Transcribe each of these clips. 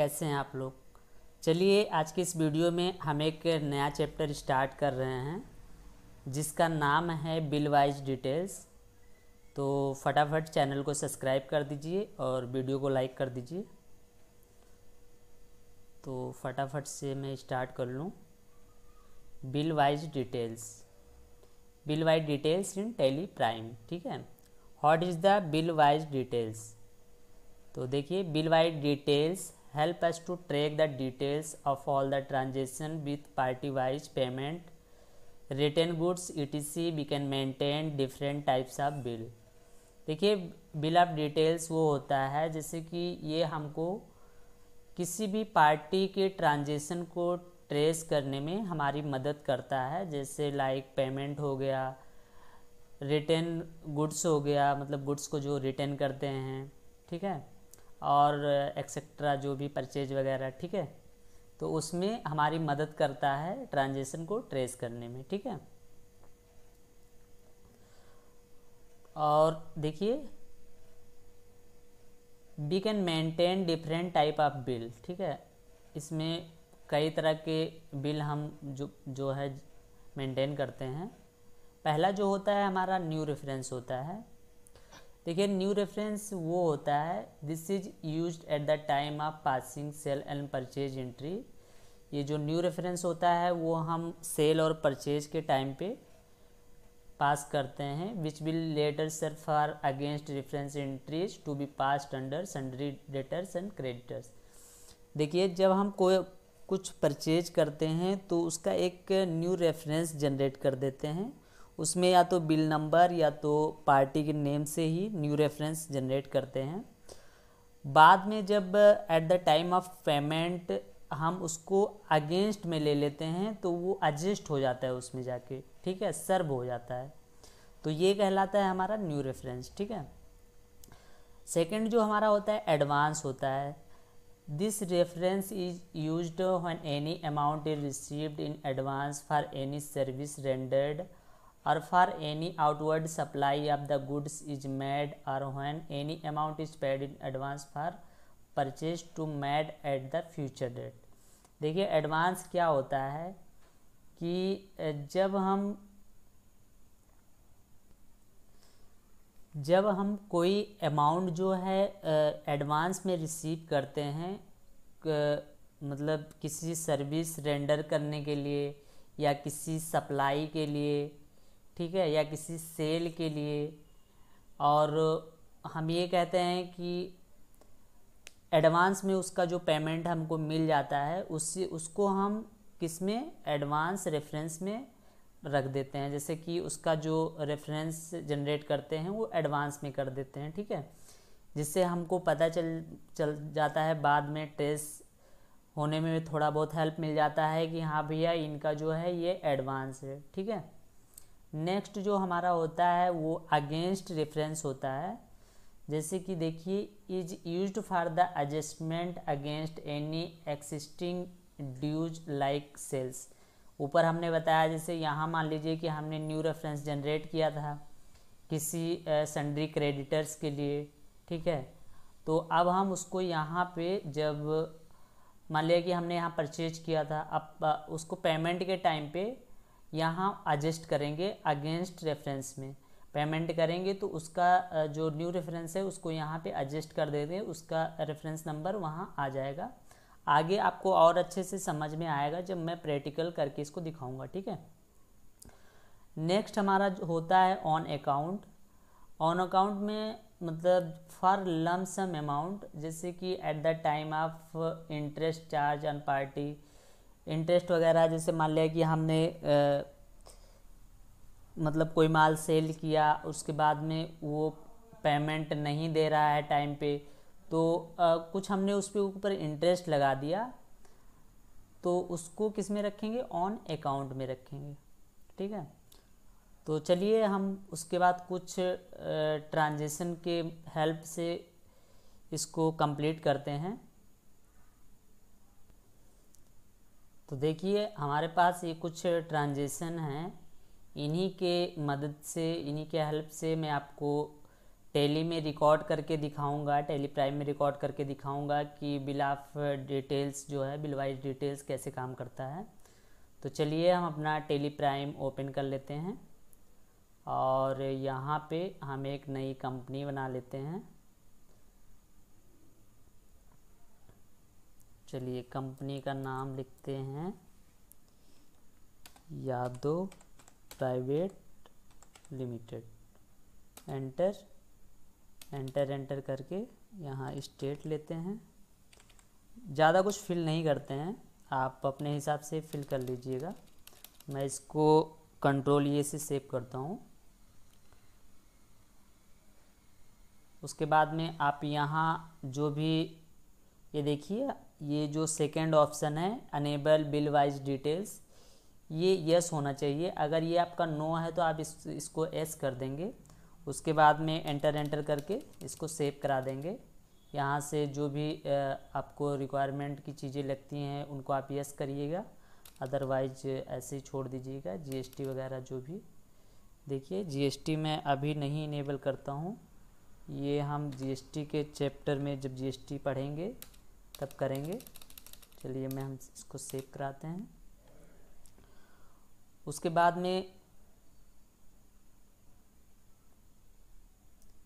कैसे हैं आप लोग। चलिए आज की इस वीडियो में हम एक नया चैप्टर स्टार्ट कर रहे हैं जिसका नाम है बिल वाइज डिटेल्स। तो फटाफट चैनल को सब्सक्राइब कर दीजिए और वीडियो को लाइक कर दीजिए। तो फटाफट से मैं स्टार्ट कर लूँ। Bill wise details in tally prime. ठीक है, what is the bill wise details. तो देखिए, bill wise details help us to track the details of all the transaction with party wise payment, return goods etc. We can maintain different types of bill। देखिए, bill of details वो होता है जैसे कि ये हमको किसी भी पार्टी के ट्रांजेक्शन को ट्रेस करने में हमारी मदद करता है। जैसे लाइक पेमेंट हो गया, रिटर्न गुड्स हो गया, मतलब गुड्स को जो रिटर्न करते हैं, ठीक है, और एक्सेट्रा जो भी परचेज वगैरह, ठीक है, तो उसमें हमारी मदद करता है ट्रांजेक्शन को ट्रेस करने में। ठीक है, और देखिए we can maintain different type of bill. ठीक है, इसमें कई तरह के बिल हम जो है मेंटेन करते हैं। पहला जो होता है हमारा न्यू रेफरेंस होता है। देखिए, न्यू रेफरेंस वो होता है this is used at the time of passing sale and purchase entry. ये जो न्यू रेफरेंस होता है वो हम सेल और परचेज के टाइम पे पास करते हैं। Which will later serve for against reference entries to be passed under sundry debtors and creditors. देखिए, जब हम कुछ परचेज करते हैं तो उसका एक न्यू रेफरेंस जनरेट कर देते हैं। उसमें या तो बिल नंबर या तो पार्टी के नेम से ही न्यू रेफरेंस जनरेट करते हैं। बाद में जब eight the time of payment हम उसको अगेंस्ट में ले लेते हैं तो वो एडजस्ट हो जाता है उसमें जाके, ठीक है, सर्व हो जाता है। तो ये कहलाता है हमारा न्यू रेफरेंस। ठीक है, सेकंड जो हमारा होता है एडवांस होता है। This reference is used when any amount is received in advance for any service rendered or for any outward supply of the goods is made, or when any amount is paid in advance for purchase to made at the future date। देखिए, advance क्या होता है कि जब हम कोई amount जो है एडवांस में रिसीव करते हैं, मतलब किसी सर्विस रेंडर करने के लिए या किसी सप्लाई के लिए, ठीक है, या किसी सेल के लिए, और हम ये कहते हैं कि एडवांस में उसका जो पेमेंट हमको मिल जाता है उसको हम किस में, एडवांस रेफरेंस में रख देते हैं। जैसे कि उसका जो रेफरेंस जनरेट करते हैं वो एडवांस में कर देते हैं। ठीक है, जिससे हमको पता चल जाता है, बाद में ट्रेस होने में थोड़ा बहुत हेल्प मिल जाता है कि हाँ भैया इनका जो है ये एडवांस है। ठीक है, नेक्स्ट जो हमारा होता है वो अगेंस्ट रेफरेंस होता है। जैसे कि देखिए, is used for the adjustment against any existing dues like sales. ऊपर हमने बताया, जैसे यहाँ मान लीजिए कि हमने न्यू रेफरेंस जनरेट किया था किसी सन्ड्री क्रेडिटर्स के लिए, ठीक है, तो अब हम उसको यहाँ पे जब मान लिया कि हमने यहाँ परचेज किया था, अब उसको पेमेंट के टाइम पे यहाँ एडजस्ट करेंगे अगेंस्ट रेफरेंस में पेमेंट करेंगे, तो उसका जो न्यू रेफरेंस है उसको यहाँ पे एडजस्ट कर देते हैं, उसका रेफरेंस नंबर वहाँ आ जाएगा। आगे आपको और अच्छे से समझ में आएगा जब मैं प्रैक्टिकल करके इसको दिखाऊंगा। ठीक है, नेक्स्ट हमारा होता है ऑन अकाउंट। ऑन अकाउंट में मतलब फॉर लम सम अमाउंट, जैसे कि eight the time of interest charge on party, interest वगैरह, जैसे मान लिया कि हमने मतलब कोई माल सेल किया, उसके बाद में वो पेमेंट नहीं दे रहा है टाइम पे, तो कुछ हमने उस पे ऊपर इंटरेस्ट लगा दिया, तो उसको किस में रखेंगे, ऑन अकाउंट में रखेंगे। ठीक है, तो चलिए हम उसके बाद कुछ ट्रांजेक्शन के हेल्प से इसको कंप्लीट करते हैं। तो देखिए, हमारे पास ये कुछ ट्रांजेक्शन हैं, इन्हीं के मदद से, इन्हीं के हेल्प से मैं आपको टैली में रिकॉर्ड करके दिखाऊंगा, टैली प्राइम में रिकॉर्ड करके दिखाऊंगा कि बिल ऑफ डिटेल्स जो है, बिल वाइज डिटेल्स कैसे काम करता है। तो चलिए हम अपना टैली प्राइम ओपन कर लेते हैं और यहाँ पे हम एक नई कंपनी बना लेते हैं। चलिए कंपनी का नाम लिखते हैं यादव प्राइवेट लिमिटेड। एंटर करके यहाँ स्टेट लेते हैं। ज़्यादा कुछ फिल नहीं करते हैं, आप अपने हिसाब से फिल कर लीजिएगा। मैं इसको कंट्रोल ये से सेव करता हूँ। उसके बाद में आप यहाँ जो भी ये देखिए, ये जो सेकंड ऑप्शन है अनेबल बिल वाइज डिटेल्स, ये यस होना चाहिए। अगर ये आपका नो है तो आप इसको एस कर देंगे। उसके बाद में एंटर करके इसको सेव करा देंगे। यहाँ से जो भी आपको रिक्वायरमेंट की चीज़ें लगती हैं उनको आप यस करिएगा, अदरवाइज ऐसे ही छोड़ दीजिएगा। जीएसटी वगैरह जो भी, देखिए जीएसटी मैं अभी नहीं इनेबल करता हूँ, ये हम जीएसटी के चैप्टर में जब जीएसटी पढ़ेंगे तब करेंगे। चलिए हम इसको सेव कराते हैं। उसके बाद में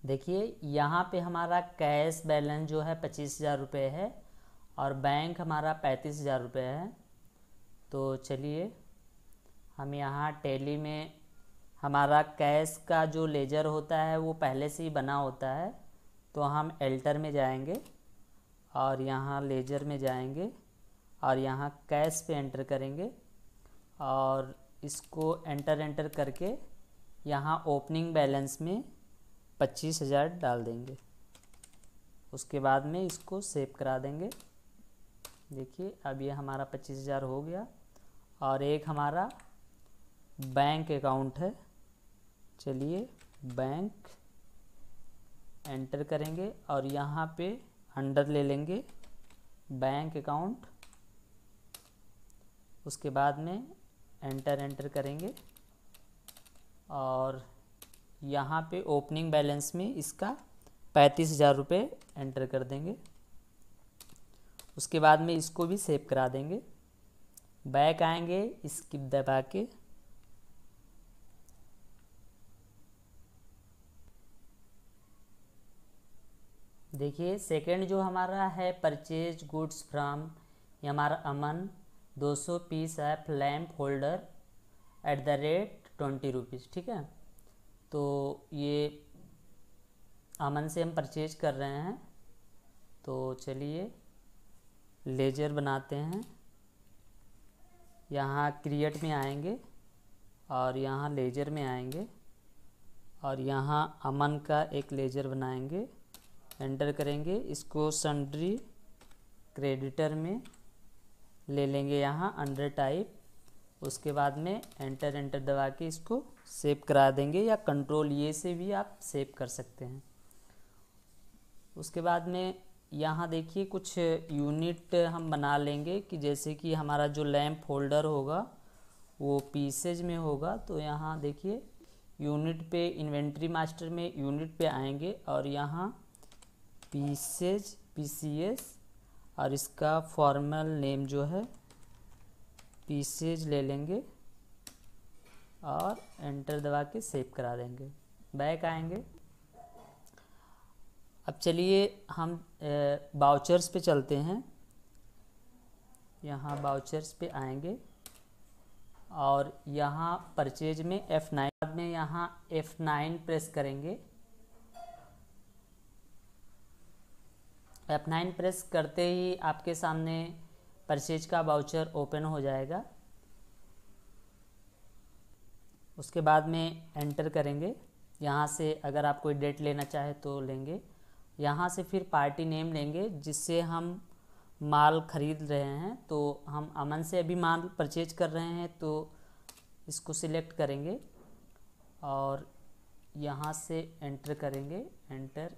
देखिए यहाँ पे हमारा कैश बैलेंस जो है 25,000 रुपये है और बैंक हमारा 35,000 रुपये है। तो चलिए हम यहाँ टैली में हमारा कैश का जो लेजर होता है वो पहले से ही बना होता है, तो हम एल्टर में जाएंगे और यहाँ लेजर में जाएंगे और यहाँ कैश पे एंटर करेंगे और इसको एंटर करके यहाँ ओपनिंग बैलेंस में 25,000 डाल देंगे। उसके बाद में इसको सेव करा देंगे। देखिए अब ये हमारा 25,000 हो गया। और एक हमारा बैंक अकाउंट है, चलिए बैंक एंटर करेंगे और यहाँ पे अंडर ले लेंगे बैंक अकाउंट। उसके बाद में एंटर करेंगे और यहाँ पे ओपनिंग बैलेंस में इसका 35,000 रुपये एंटर कर देंगे। उसके बाद में इसको भी सेव करा देंगे। बैक आएंगे स्किप दबा के, देखिए सेकंड जो हमारा है परचेज गुड्स फ्रॉम, ये हमारा अमन 200 पीस है लैम्प होल्डर @20 रुपीज़, ठीक है। तो ये अमन से हम परचेज कर रहे हैं। तो चलिए लेजर बनाते हैं, यहाँ क्रिएट में आएंगे और यहाँ लेजर में आएंगे और यहाँ अमन का एक लेजर बनाएंगे, एंटर करेंगे। इसको सन्ड्री क्रेडिटर में ले लेंगे यहाँ अंडर टाइप। उसके बाद में एंटर दबा के इसको सेव करा देंगे या कंट्रोल ये से भी आप सेव कर सकते हैं। उसके बाद में यहाँ देखिए कुछ यूनिट हम बना लेंगे कि जैसे कि हमारा जो लैंप होल्डर होगा वो पीसेज में होगा। तो यहाँ देखिए यूनिट पे इन्वेंट्री मास्टर में यूनिट पे आएंगे और यहाँ पीसेज PCS और इसका फॉर्मल नेम जो है पीसेज ले लेंगे और एंटर दबा के सेव करा देंगे। बैक आएंगे। अब चलिए हम बाउचर्स पे चलते हैं। यहाँ बाउचर्स पे आएंगे और यहाँ परचेज में F9 बाद में यहाँ F9 प्रेस करेंगे। F9 प्रेस करते ही आपके सामने परचेज का बाउचर ओपन हो जाएगा। उसके बाद में एंटर करेंगे। यहाँ से अगर आप कोई डेट लेना चाहे तो लेंगे। यहाँ से फिर पार्टी नेम लेंगे जिससे हम माल ख़रीद रहे हैं। तो हम अमन से अभी माल परचेज कर रहे हैं तो इसको सिलेक्ट करेंगे और यहाँ से एंटर करेंगे, एंटर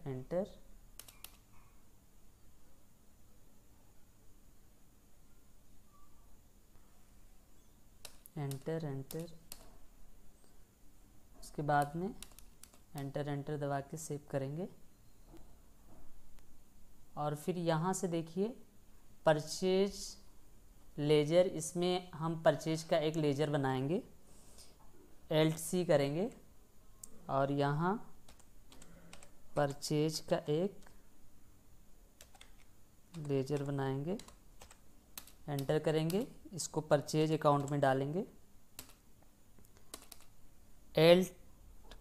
उसके बाद में एंटर दबा के सेव करेंगे। और फिर यहाँ से देखिए परचेज लेजर, इसमें हम परचेज का एक लेजर बनाएंगे, LC करेंगे और यहाँ परचेज का एक लेजर बनाएंगे, एंटर करेंगे, इसको परचेज अकाउंट में डालेंगे,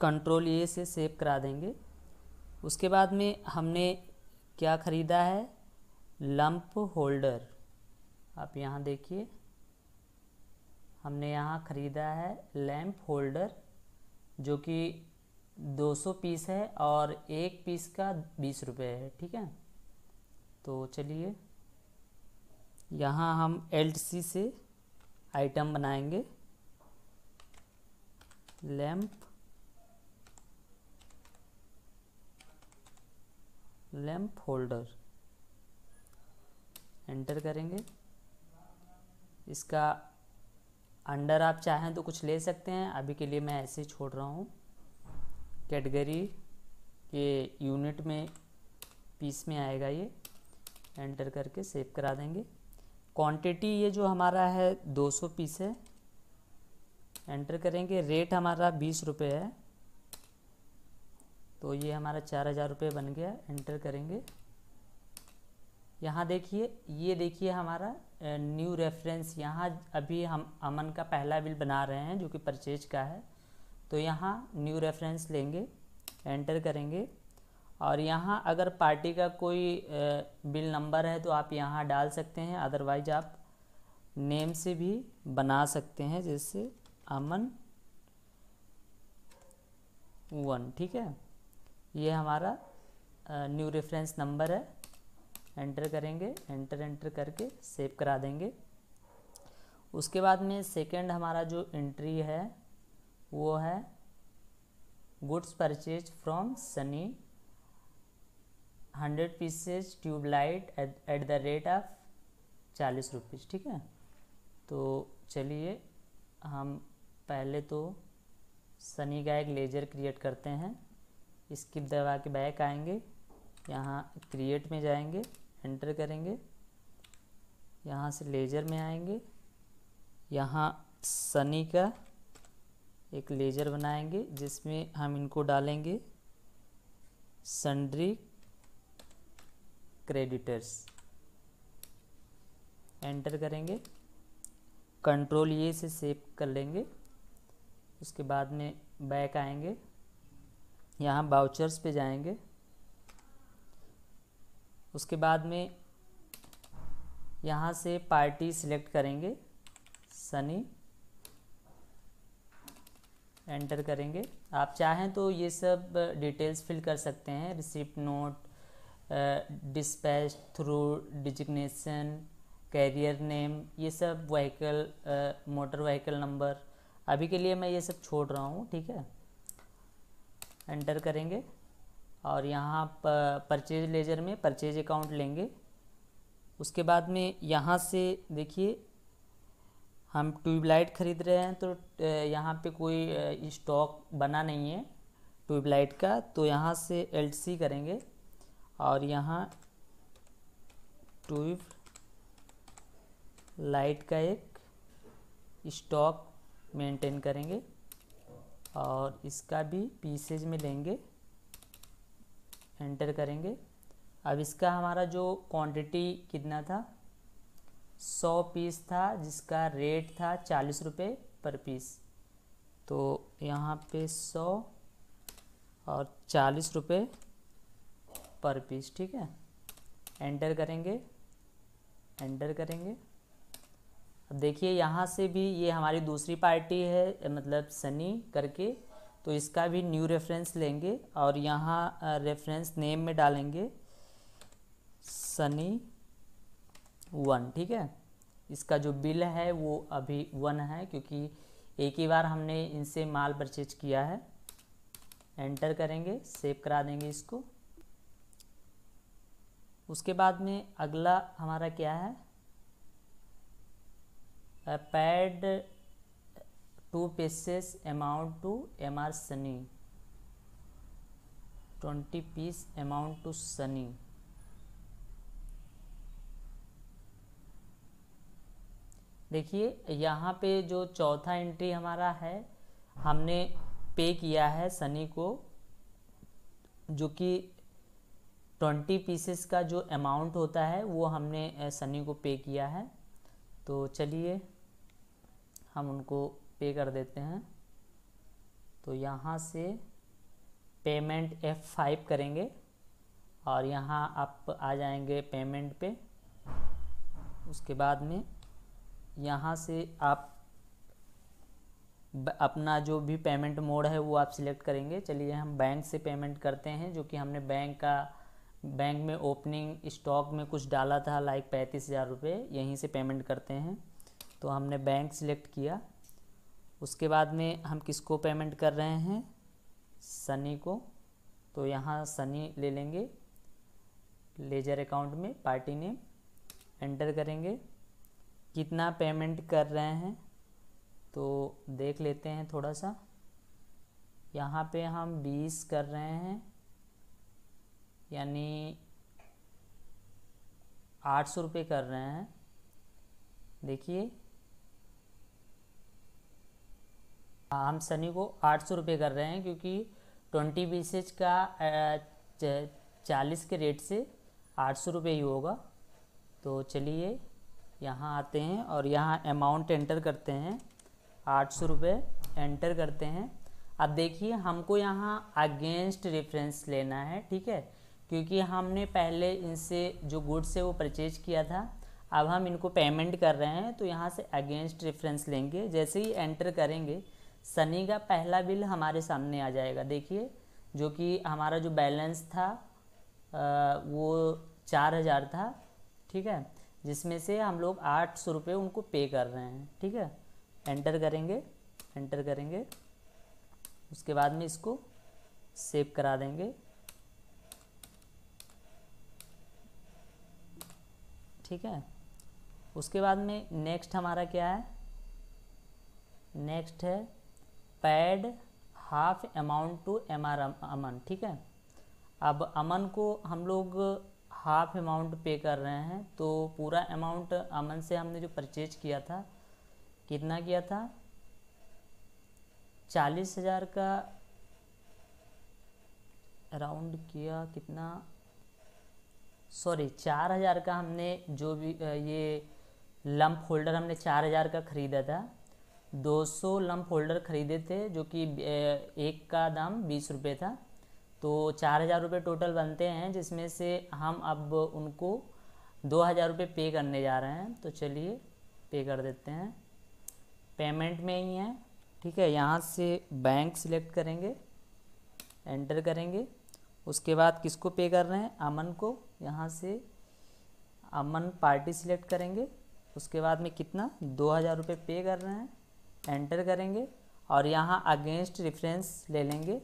Ctrl+A से सेव करा देंगे। उसके बाद में हमने क्या ख़रीदा है, लंप होल्डर। आप यहाँ देखिए हमने यहाँ ख़रीदा है लैंप होल्डर, जो कि 200 पीस है और एक पीस का 20 रुपये है। ठीक है, तो चलिए यहाँ हम LC से आइटम बनाएंगे, लैंप होल्डर, एंटर करेंगे। इसका अंडर आप चाहें तो कुछ ले सकते हैं, अभी के लिए मैं ऐसे ही छोड़ रहा हूँ। कैटेगरी के यूनिट में पीस में आएगा ये, एंटर करके सेव करा देंगे। क्वांटिटी ये जो हमारा है 200 पीस है, एंटर करेंगे। रेट हमारा 20 रुपये है, तो ये हमारा 4000 रुपये बन गया, एंटर करेंगे। यहाँ देखिए, ये देखिए हमारा न्यू रेफरेंस, यहाँ अभी हम अमन का पहला बिल बना रहे हैं जो कि परचेज का है, तो यहाँ न्यू रेफरेंस लेंगे, एंटर करेंगे। और यहाँ अगर पार्टी का कोई बिल नंबर है तो आप यहाँ डाल सकते हैं, अदरवाइज आप नेम से भी बना सकते हैं, जैसे अमन 1। ठीक है, ये हमारा न्यू रेफरेंस नंबर है, एंटर करेंगे, एंटर करके सेव करा देंगे। उसके बाद में सेकंड हमारा जो एंट्री है वो है goods purchase from Sunny 100 pieces tubelight at the rate of 40 rupees. ठीक है, तो चलिए हम पहले तो सनी का एक लेजर क्रिएट करते हैं। स्किप दबा के बैक आएंगे, यहाँ क्रिएट में जाएंगे, एंटर करेंगे, यहाँ से लेजर में आएंगे, यहाँ सनी का एक लेजर बनाएंगे जिसमें हम इनको डालेंगे सन्ड्री क्रेडिटर्स, एंटर करेंगे, Ctrl+A से सेव कर लेंगे। उसके बाद में बैक आएंगे, यहाँ वाउचर्स पे जाएंगे। उसके बाद में यहाँ से पार्टी सिलेक्ट करेंगे, सनी, एंटर करेंगे। आप चाहें तो ये सब डिटेल्स फिल कर सकते हैं, receipt note, dispatch through designation, carrier name, ये सब, व्हीकल मोटर व्हीकल नंबर। अभी के लिए मैं ये सब छोड़ रहा हूँ। ठीक है, एंटर करेंगे और यहाँ परचेज लेजर में परचेज अकाउंट लेंगे। उसके बाद में यहाँ से देखिए हम ट्यूबलाइट ख़रीद रहे हैं, तो यहाँ पे कोई स्टॉक बना नहीं है ट्यूबलाइट का, तो यहाँ से LC करेंगे और यहाँ ट्यूब लाइट का एक स्टॉक मेंटेन करेंगे और इसका भी पीसेज में लेंगे, एंटर करेंगे। अब इसका हमारा जो क्वांटिटी कितना था, 100 पीस था, जिसका रेट था 40 रुपये पर पीस, तो यहाँ पे 100 और 40 रुपये पर पीस। ठीक है, एंटर करेंगे, एंटर करेंगे। अब देखिए यहाँ से भी ये हमारी दूसरी पार्टी है, मतलब सनी करके, तो इसका भी न्यू रेफरेंस लेंगे और यहाँ रेफरेंस नेम में डालेंगे सनी 1। ठीक है, इसका जो बिल है वो अभी 1 है, क्योंकि एक ही बार हमने इनसे माल परचेज किया है। एंटर करेंगे, सेव करा देंगे इसको। उसके बाद में अगला हमारा क्या है, paid 2 pieces amount to MR Sunny. 20 piece amount to Sunny. देखिए यहाँ पे जो चौथा एंट्री हमारा है, हमने पे किया है सनी को, जो कि 20 पीसेस का जो अमाउंट होता है वो हमने सनी को पे किया है। तो चलिए हम उनको पे कर देते हैं। तो यहाँ से पेमेंट F5 करेंगे और यहाँ आप आ जाएंगे पेमेंट पे। उसके बाद में यहाँ से आप अपना जो भी पेमेंट मोड है वो आप सिलेक्ट करेंगे। चलिए हम बैंक से पेमेंट करते हैं, जो कि हमने बैंक में ओपनिंग स्टॉक में कुछ डाला था, लाइक 35,000 रुपये, यहीं से पेमेंट करते हैं। तो हमने बैंक सिलेक्ट किया। उसके बाद में हम किसको पेमेंट कर रहे हैं, सनी को। तो यहाँ सनी ले लेंगे, लेजर अकाउंट में पार्टी नेम एंटर करेंगे। कितना पेमेंट कर रहे हैं तो देख लेते हैं थोड़ा सा। यहाँ पे हम 20 कर रहे हैं, यानी 800 रुपये कर रहे हैं। देखिए हम सनी को 800 रुपये कर रहे हैं, क्योंकि 20 पीसेज का 40 के रेट से 800 रुपये ही होगा। तो चलिए यहाँ आते हैं और यहाँ अमाउंट एंटर करते हैं, 800 रुपये एंटर करते हैं। अब देखिए हमको यहाँ अगेंस्ट रेफरेंस लेना है, ठीक है, क्योंकि हमने पहले इनसे जो गुड्स है वो परचेज किया था, अब हम इनको पेमेंट कर रहे हैं। तो यहाँ से अगेंस्ट रेफरेंस लेंगे। जैसे ही एंटर करेंगे सनी का पहला बिल हमारे सामने आ जाएगा। देखिए जो कि हमारा जो बैलेंस था वो 4,000 था, ठीक है, जिसमें से हम लोग 800 रुपये उनको पे कर रहे हैं, ठीक है। एंटर करेंगे, उसके बाद में इसको सेव करा देंगे, ठीक है। उसके बाद में नेक्स्ट हमारा क्या है, नेक्स्ट है paid half amount to MR Aman, ठीक है। अब अमन को हम लोग हाफ अमाउंट पे कर रहे हैं। तो पूरा अमाउंट अमन से हमने जो परचेज किया था, कितना किया था, 40,000 का अराउंड किया, कितना, सॉरी 4,000 का हमने जो भी ये लंप होल्डर हमने 4,000 का ख़रीदा था। 200 लंप होल्डर ख़रीदे थे, जो कि एक का दाम 20 रुपये था। तो 4,000 रुपये टोटल बनते हैं, जिसमें से हम अब उनको 2,000 रुपये पे करने जा रहे हैं। तो चलिए पे कर देते हैं, पेमेंट में ही है, ठीक है। यहाँ से बैंक सिलेक्ट करेंगे, एंटर करेंगे। उसके बाद किसको पे कर रहे हैं, अमन को। यहाँ से अमन पार्टी सिलेक्ट करेंगे। उसके बाद में कितना, 2,000 रुपये पे कर रहे हैं, एंटर करेंगे और यहाँ अगेंस्ट रेफरेंस ले लेंगे।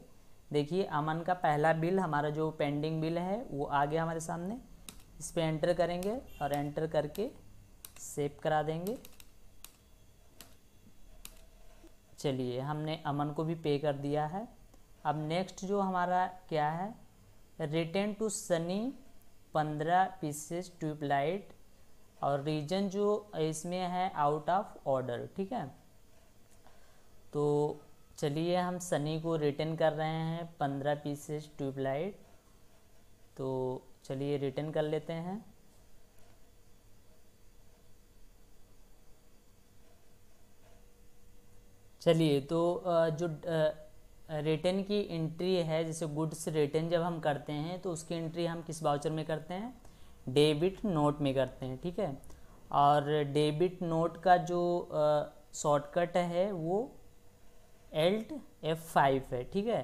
देखिए अमन का पहला बिल, हमारा जो पेंडिंग बिल है वो आ गया हमारे सामने। इस पर एंटर करेंगे और एंटर करके सेव करा देंगे। चलिए हमने अमन को भी पे कर दिया है। अब नेक्स्ट जो हमारा क्या है, return to Sunny 15 pieces tubelight, और रीजन जो इसमें है आउट ऑफ ऑर्डर, ठीक है। तो चलिए हम सनी को रिटर्न कर रहे हैं 15 पीसेस ट्यूबलाइट। तो चलिए रिटर्न कर लेते हैं। चलिए तो जो रिटर्न की एंट्री है, जैसे गुड्स रिटर्न जब हम करते हैं तो उसकी एंट्री हम किस वाउचर में करते हैं, डेबिट नोट में करते हैं, ठीक है। और डेबिट नोट का जो शॉर्टकट है वो Alt F5 है, ठीक है।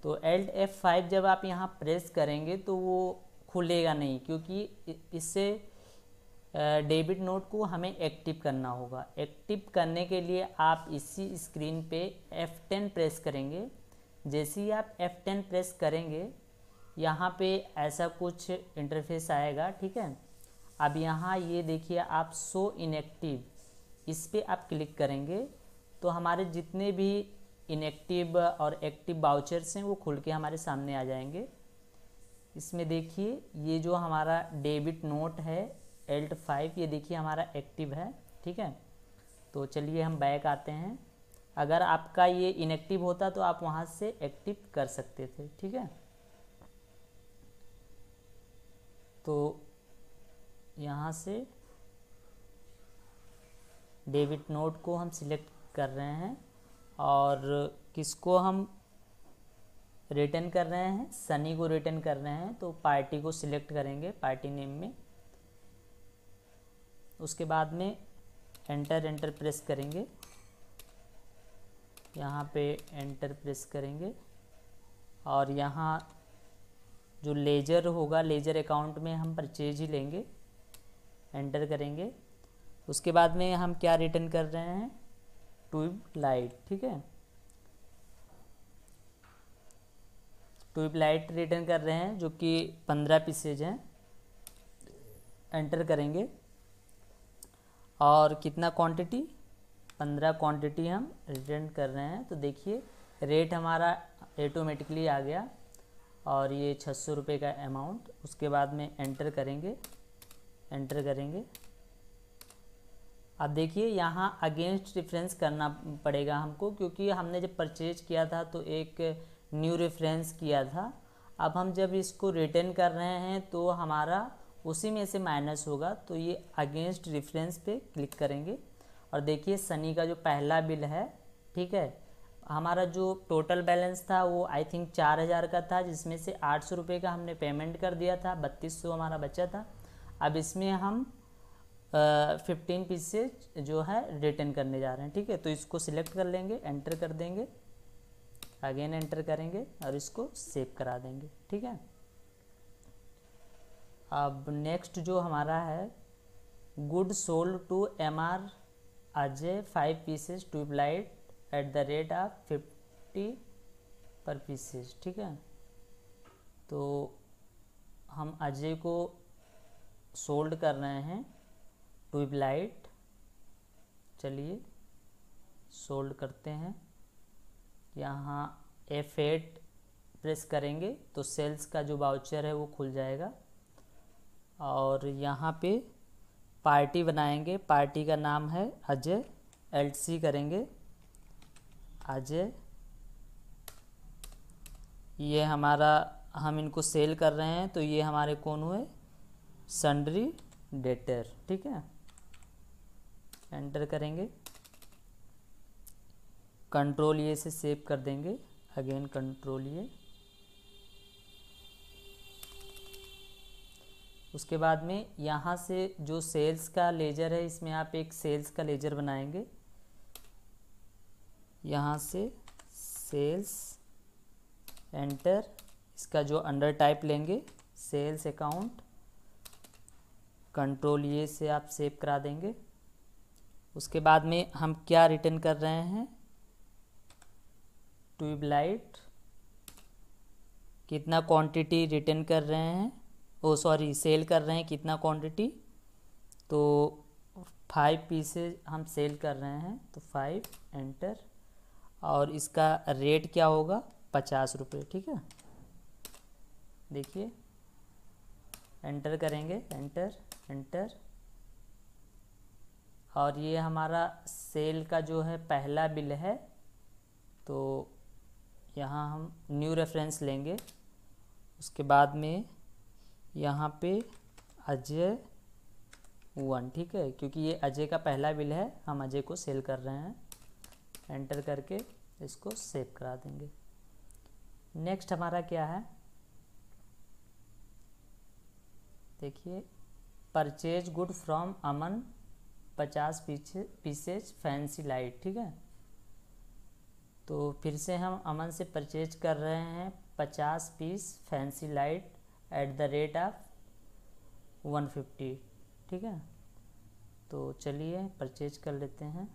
तो Alt F5 जब आप यहाँ प्रेस करेंगे तो वो खुलेगा नहीं, क्योंकि इससे डेबिट नोट को हमें एक्टिव करना होगा। एक्टिव करने के लिए आप इसी स्क्रीन पे F10 प्रेस करेंगे। जैसे ही आप F10 प्रेस करेंगे यहाँ पे ऐसा कुछ इंटरफेस आएगा, ठीक है। अब यहाँ ये देखिए आप शो इनएक्टिव, इस पर आप क्लिक करेंगे तो हमारे जितने भी इनएक्टिव और एक्टिव वाउचर्स हैं वो खुल के हमारे सामने आ जाएंगे। इसमें देखिए ये जो हमारा डेबिट नोट है Alt5, ये देखिए हमारा एक्टिव है, ठीक है। तो चलिए हम बैक आते हैं। अगर आपका ये इनएक्टिव होता तो आप वहाँ से एक्टिव कर सकते थे, ठीक है। तो यहाँ से डेबिट नोट को हम सिलेक्ट कर रहे हैं और किसको हम रिटर्न कर रहे हैं, सनी को रिटर्न कर रहे हैं। तो पार्टी को सिलेक्ट करेंगे पार्टी नेम में। उसके बाद में एंटर प्रेस करेंगे, यहाँ पे एंटर प्रेस करेंगे और यहाँ जो लेजर होगा, लेजर अकाउंट में हम परचेज ही लेंगे, एंटर करेंगे। उसके बाद में हम क्या रिटर्न कर रहे हैं, ट्यूबलाइट, ठीक है। ट्यूबलाइट रिटर्न कर रहे हैं जो कि 15 पीसेज हैं, एंटर करेंगे। और कितना क्वांटिटी, 15 क्वांटिटी हम रिटर्न कर रहे हैं। तो देखिए रेट हमारा ऑटोमेटिकली आ गया और ये 600 रुपये का अमाउंट। उसके बाद में एंटर करेंगे, एंटर करेंगे। अब देखिए यहाँ अगेंस्ट रेफरेंस करना पड़ेगा हमको, क्योंकि हमने जब परचेज किया था तो एक न्यू रेफरेंस किया था। अब हम जब इसको रिटर्न कर रहे हैं तो हमारा उसी में से माइनस होगा। तो ये अगेंस्ट रेफरेंस पे क्लिक करेंगे और देखिए सनी का जो पहला बिल है, ठीक है, हमारा जो टोटल बैलेंस था वो आई थिंक 4000 का था, जिसमें से 800 रुपये का हमने पेमेंट कर दिया था, 3200 हमारा बचा था। अब इसमें हम 15 पीसेज जो है रिटर्न करने जा रहे हैं, ठीक है। तो इसको सिलेक्ट कर लेंगे, एंटर कर देंगे, अगेन एंटर करेंगे और इसको सेव करा देंगे, ठीक है। अब नेक्स्ट जो हमारा है, good sold to MR Ajay 5 pieces tubelight at the rate of 50 per pieces, ठीक है। तो हम अजय को सोल्ड कर रहे हैं ट्यूबलाइट, चलिए सोल्ड करते हैं। यहाँ F8 प्रेस करेंगे तो सेल्स का जो वाउचर है वो खुल जाएगा और यहाँ पे पार्टी बनाएंगे। पार्टी का नाम है अजय, LC करेंगे अजय। ये हमारा, हम इनको सेल कर रहे हैं तो ये हमारे कौन हुए, सन्ड्री डेटर, ठीक है। एंटर करेंगे, कंट्रोल ये से सेव कर देंगे, अगेन कंट्रोल ये। उसके बाद में यहाँ से जो सेल्स का लेजर है, इसमें आप एक सेल्स का लेजर बनाएंगे। यहाँ से सेल्स, एंटर, इसका जो अंडर टाइप लेंगे सेल्स अकाउंट, कंट्रोल ये से आप सेव करा देंगे। उसके बाद में हम क्या रिटर्न कर रहे हैं, ट्यूबलाइट, कितना क्वांटिटी रिटर्न कर रहे हैं, सेल कर रहे हैं कितना क्वांटिटी, तो 5 पीसेज हम सेल कर रहे हैं, तो 5, एंटर। और इसका रेट क्या होगा, 50 रुपये, ठीक है। देखिए एंटर करेंगे, एंटर एंटर। और ये हमारा सेल का जो है पहला बिल है, तो यहाँ हम न्यू रेफरेंस लेंगे। उसके बाद में यहाँ पे अजय 1, ठीक है, क्योंकि ये अजय का पहला बिल है, हम अजय को सेल कर रहे हैं। एंटर करके इसको सेव करा देंगे। नेक्स्ट हमारा क्या है, देखिए purchase good from Aman 50 pieces fancy light, ठीक है। तो फिर से हम अमन से परचेज कर रहे हैं 50 piece fancy light at the rate of 150, ठीक है। तो चलिए परचेज कर लेते हैं।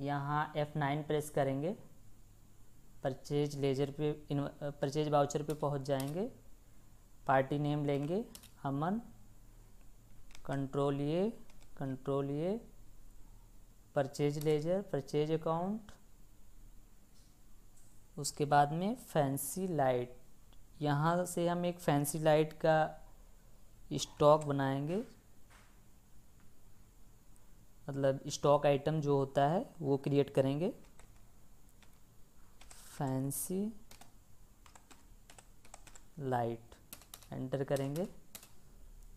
यहाँ F9 प्रेस करेंगे, परचेज लेजर पे, परचेज वाउचर पे पहुँच जाएंगे। पार्टी नेम लेंगे अमन, कंट्रोल ये, परचेज लेजर, परचेज अकाउंट, उसके बाद में फैंसी लाइट, यहाँ से हम एक फैंसी लाइट का स्टॉक बनाएंगे, मतलब स्टॉक आइटम जो होता है वो क्रिएट करेंगे। फैंसी लाइट एंटर करेंगे,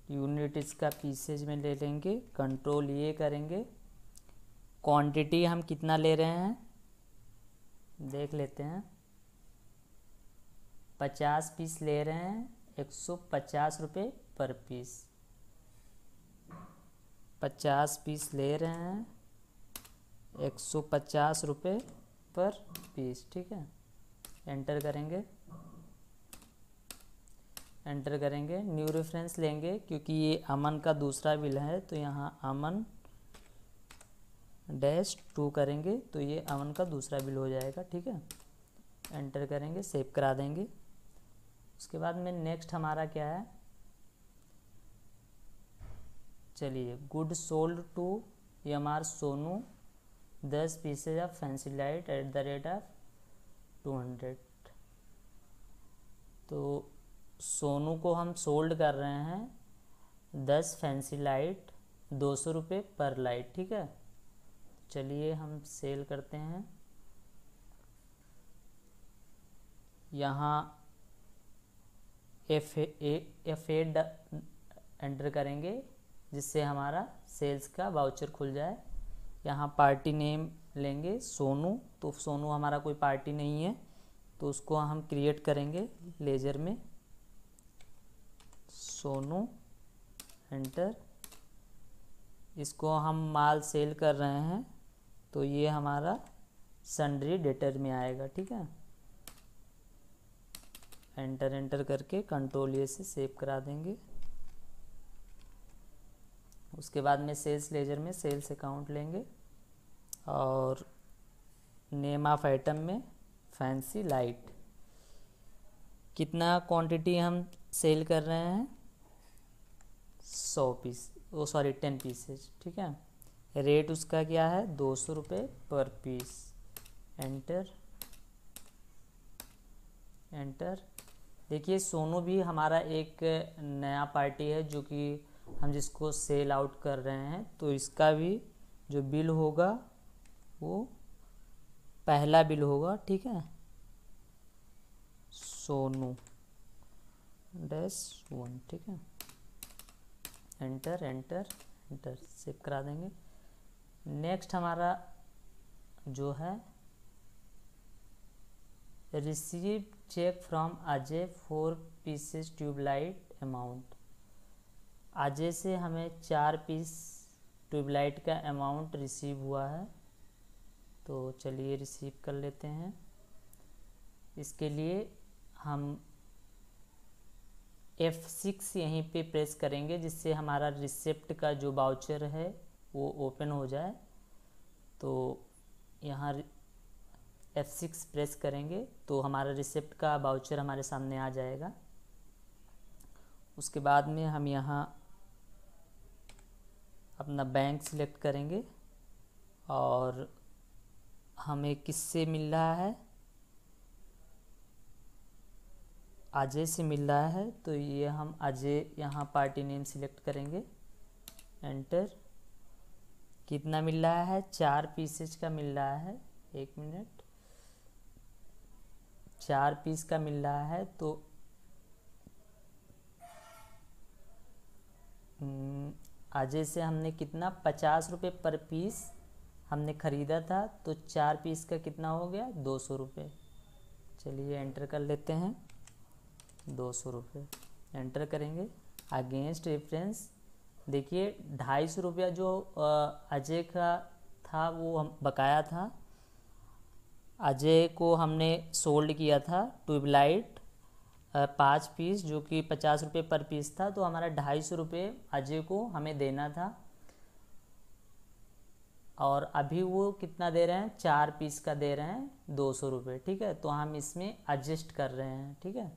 यूनिट इसका पीसेज में ले लेंगे, कंट्रोल ये करेंगे। क्वांटिटी हम कितना ले रहे हैं देख लेते हैं, 50 पीस ले रहे हैं, 150 रुपये पर पीस। 50 पीस ले रहे हैं, 150 रुपये पर पीस, ठीक है। एंटर करेंगे, एंटर करेंगे। न्यू रेफरेंस लेंगे क्योंकि ये अमन का दूसरा बिल है, तो यहाँ अमन -2 करेंगे तो ये अमन का दूसरा बिल हो जाएगा, ठीक है। एंटर करेंगे, सेव करा देंगे। उसके बाद में नेक्स्ट हमारा क्या है, चलिए, good sold to MR Sonu 10 pieces of fancy light @ 200। तो सोनू को हम सोल्ड कर रहे हैं 10 फैंसी लाइट 200 रुपये पर लाइट, ठीक है। चलिए हम सेल करते हैं। यहाँ F8 एंटर करेंगे जिससे हमारा सेल्स का वाउचर खुल जाए। यहाँ पार्टी नेम लेंगे सोनू, तो सोनू हमारा कोई पार्टी नहीं है तो उसको हम क्रिएट करेंगे लेजर में, सोनू एंटर। इसको हम माल सेल कर रहे हैं तो ये हमारा सन्ड्री डेटर में आएगा, ठीक है। एंटर एंटर करके कंट्रोल ए से सेव करा देंगे। उसके बाद में सेल्स लेजर में सेल्स अकाउंट लेंगे और नेम ऑफ आइटम में फैंसी लाइट। कितना क्वांटिटी हम सेल कर रहे हैं, 100 पीस, 10 पीसेज, ठीक है। रेट उसका क्या है, 200 रुपये पर पीस। Enter enter. देखिए सोनू भी हमारा एक नया पार्टी है जो कि हम जिसको सेल आउट कर रहे हैं, तो इसका भी जो बिल होगा वो पहला बिल होगा, ठीक है। सोनू -1, ठीक है। एंटर एंटर एंटर, सेव करा देंगे। नेक्स्ट हमारा जो है receive cheque from Ajay 4 pieces tubelight amount. Ajay से हमें 4 पीस ट्यूबलाइट का अमाउंट रिसीव हुआ है, तो चलिए रिसीव कर लेते हैं। इसके लिए हम F6 यहीं पे प्रेस करेंगे जिससे हमारा रिसिप्ट का जो वाउचर है वो ओपन हो जाए। तो यहाँ F6 प्रेस करेंगे तो हमारा रिसिप्ट का वाउचर हमारे सामने आ जाएगा। उसके बाद में हम यहाँ अपना बैंक सिलेक्ट करेंगे और हमें किससे मिल रहा है, अजय से मिल रहा है, तो ये हम अजय यहाँ पार्टी नेम सिलेक्ट करेंगे। एंटर। कितना मिल रहा है, 4 पीसेज का मिल रहा है, 1 मिनट, 4 पीस का मिल रहा है। तो अजय से हमने कितना 50 रुपये पर पीस हमने ख़रीदा था, तो 4 पीस का कितना हो गया, 200 रुपये। चलिए एंटर कर लेते हैं, 200 रुपये। एंटर करेंगे। अगेंस्ट रेफरेंस देखिए 250 रुपया जो अजय का था वो हम बकाया था। अजय को हमने सोल्ड किया था ट्यूबलाइट 5 पीस जो कि 50 रुपये पर पीस था, तो हमारा 250 रुपये अजय को हमें देना था। और अभी वो कितना दे रहे हैं, 4 पीस का दे रहे हैं 200 रुपये, ठीक है। तो हम इसमें एडजस्ट कर रहे हैं, ठीक है।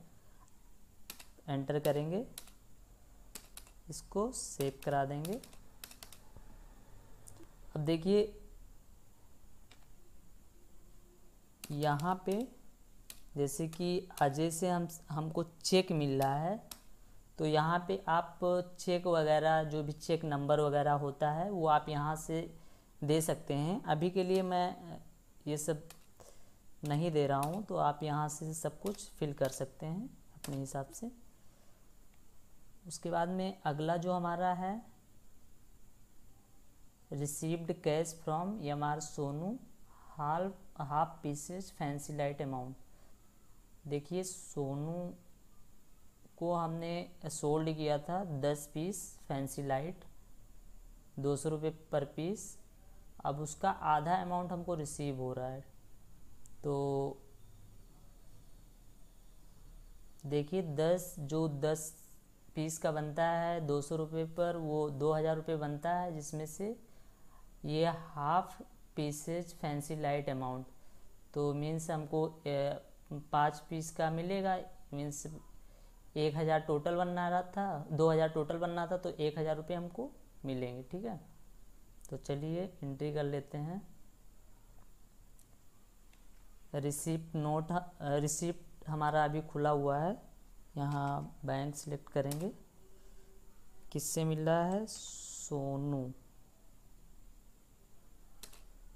एंटर करेंगे, इसको सेव करा देंगे। अब देखिए यहाँ पे जैसे कि अजय से हमको चेक मिल रहा है, तो यहाँ पे आप चेक वगैरह जो भी चेक नंबर वगैरह होता है वो आप यहाँ से दे सकते हैं। अभी के लिए मैं ये सब नहीं दे रहा हूँ, तो आप यहाँ से सब कुछ फिल कर सकते हैं अपने हिसाब से। उसके बाद में अगला जो हमारा है, received cash from MR. Sonu half pieces fancy light amount. देखिए सोनू को हमने सोल्ड किया था 10 पीस फैंसी लाइट, 200 रुपये पर पीस। अब उसका आधा अमाउंट हमको रिसीव हो रहा है, तो देखिए 10 पीस का बनता है 200 रुपये पर, वो 2000 रुपये बनता है, जिसमें से ये half pieces fancy light amount, तो मीन्स हमको 5 पीस का मिलेगा। मीन्स 1000 टोटल बनना रहा था, 2000 टोटल बनना था, तो 1000 रुपये हमको मिलेंगे। ठीक है, तो चलिए एंट्री कर लेते हैं। रिसिप्ट हमारा अभी खुला हुआ है, यहाँ बैंक सिलेक्ट करेंगे। किससे मिल रहा है? सोनू।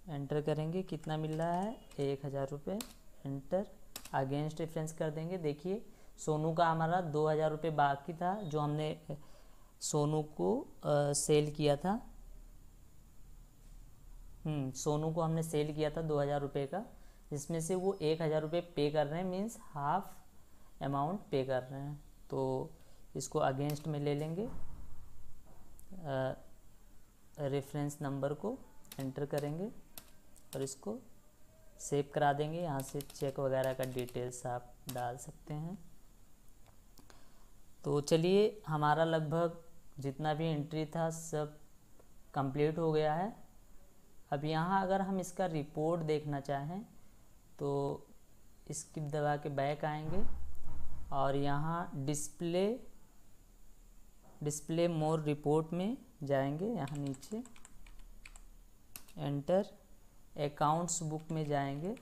एंटर करेंगे, कितना मिल रहा है? 1000 रुपये। एंटर, अगेंस्ट रेफरेंस कर देंगे। देखिए सोनू का हमारा 2000 रुपये बाकी था, जो हमने सोनू को सेल किया था। सोनू को हमने सेल किया था 2000 रुपये का, जिसमें से वो 1000 रुपये पे कर रहे हैं, मीन्स हाफ अमाउंट पे कर रहे हैं। तो इसको अगेंस्ट में ले लेंगे, रेफरेंस नंबर को एंटर करेंगे और इसको सेव करा देंगे। यहाँ से चेक वगैरह का डिटेल्स आप डाल सकते हैं। तो चलिए हमारा लगभग जितना भी एंट्री था सब कंप्लीट हो गया है। अब यहाँ अगर हम इसका रिपोर्ट देखना चाहें तो स्किप दबा के बैक आएंगे और यहाँ डिस्प्ले मोर रिपोर्ट में जाएंगे। यहाँ नीचे एंटर, अकाउंट्स बुक में जाएंगे।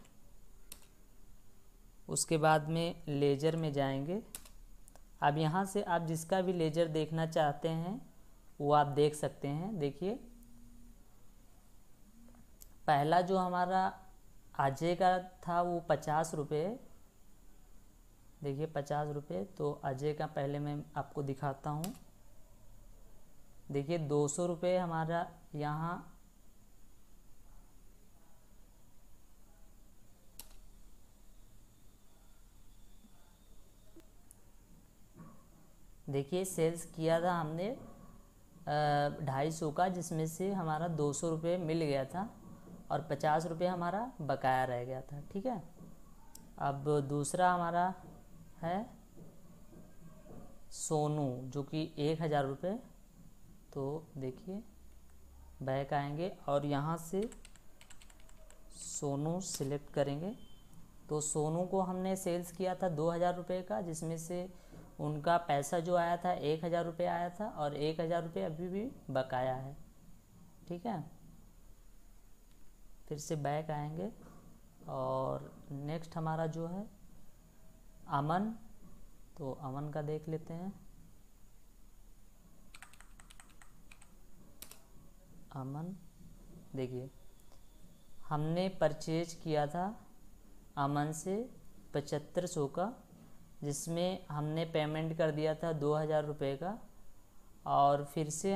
उसके बाद में लेजर में जाएंगे। अब यहाँ से आप जिसका भी लेजर देखना चाहते हैं वो आप देख सकते हैं। देखिए पहला जो हमारा अजय का था वो 50 रुपये, देखिए 50 रुपये। तो अजय का पहले मैं आपको दिखाता हूँ। देखिए 200 रुपये हमारा यहाँ देखिए सेल्स किया था हमने 250 का, जिसमें से हमारा 200 रुपये मिल गया था और 50 रुपये हमारा बकाया रह गया था। ठीक है, अब दूसरा हमारा है सोनू जो कि 1000 रुपये। तो देखिए बैक आएंगे और यहाँ से सोनू सिलेक्ट करेंगे। तो सोनू को हमने सेल्स किया था 2000 रुपये का, जिसमें से उनका पैसा जो आया था 1000 रुपये आया था और 1000 रुपये अभी भी बकाया है। ठीक है, फिर से बैक आएंगे और नेक्स्ट हमारा जो है अमन, तो अमन का देख लेते हैं। अमन देखिए हमने परचेज किया था अमन से 7500 का, जिसमें हमने पेमेंट कर दिया था 2000 रुपये का। और फिर से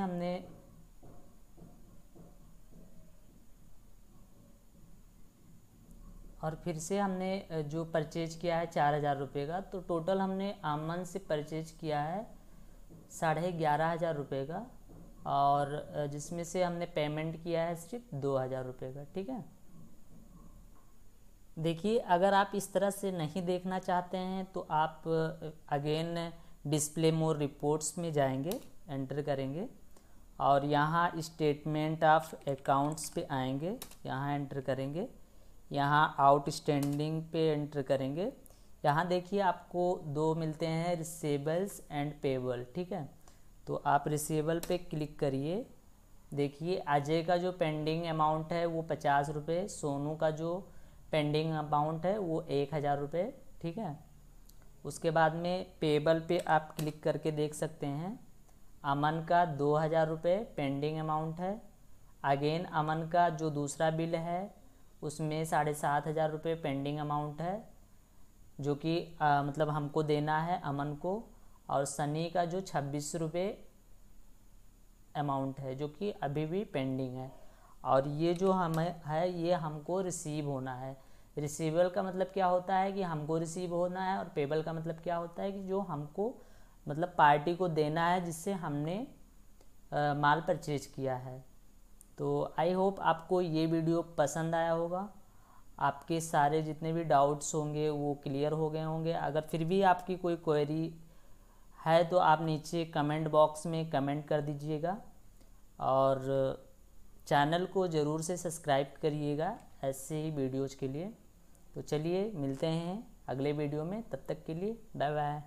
हमने जो परचेज किया है 4000 रुपये का। तो टोटल हमने अमन से परचेज किया है 11,500 रुपये का, और जिसमें से हमने पेमेंट किया है सिर्फ 2000 रुपये का। ठीक है, देखिए अगर आप इस तरह से नहीं देखना चाहते हैं तो आप अगेन डिस्प्ले मोर रिपोर्ट्स में जाएंगे, एंटर करेंगे और यहाँ स्टेटमेंट ऑफ अकाउंट्स पे आएंगे, यहाँ एंटर करेंगे। यहाँ आउटस्टैंडिंग पे एंटर करेंगे। यहाँ देखिए आपको 2 मिलते हैं, रिसीवेबल्स एंड पेबल। ठीक है, तो आप रिसीवेबल पे क्लिक करिए। देखिए अजय का जो पेंडिंग अमाउंट है वो 50 रुपये, सोनू का जो पेंडिंग अमाउंट है वो 1000 रुपये ठीक है। उसके बाद में पेबल पे आप क्लिक करके देख सकते हैं अमन का 2000 रुपये पेंडिंग अमाउंट है। अगेन अमन का जो दूसरा बिल है उसमें 7500 रुपये पेंडिंग अमाउंट है, जो कि मतलब हमको देना है अमन को। और सनी का जो 26 रुपये अमाउंट है जो कि अभी भी पेंडिंग है। और ये जो हमें है ये हमको रिसीव होना है। रिसीवेबल का मतलब क्या होता है कि हमको रिसीव होना है, और पेबल का मतलब क्या होता है कि जो हमको मतलब पार्टी को देना है जिससे हमने माल परचेज किया है। तो आई होप आपको ये वीडियो पसंद आया होगा। आपके सारे जितने भी डाउट्स होंगे वो क्लियर हो गए होंगे। अगर फिर भी आपकी कोई क्वेरी है तो आप नीचे कमेंट बॉक्स में कमेंट कर दीजिएगा, और चैनल को ज़रूर से सब्सक्राइब करिएगा ऐसे ही वीडियोज़ के लिए। तो चलिए मिलते हैं अगले वीडियो में, तब तक के लिए बाय बाय।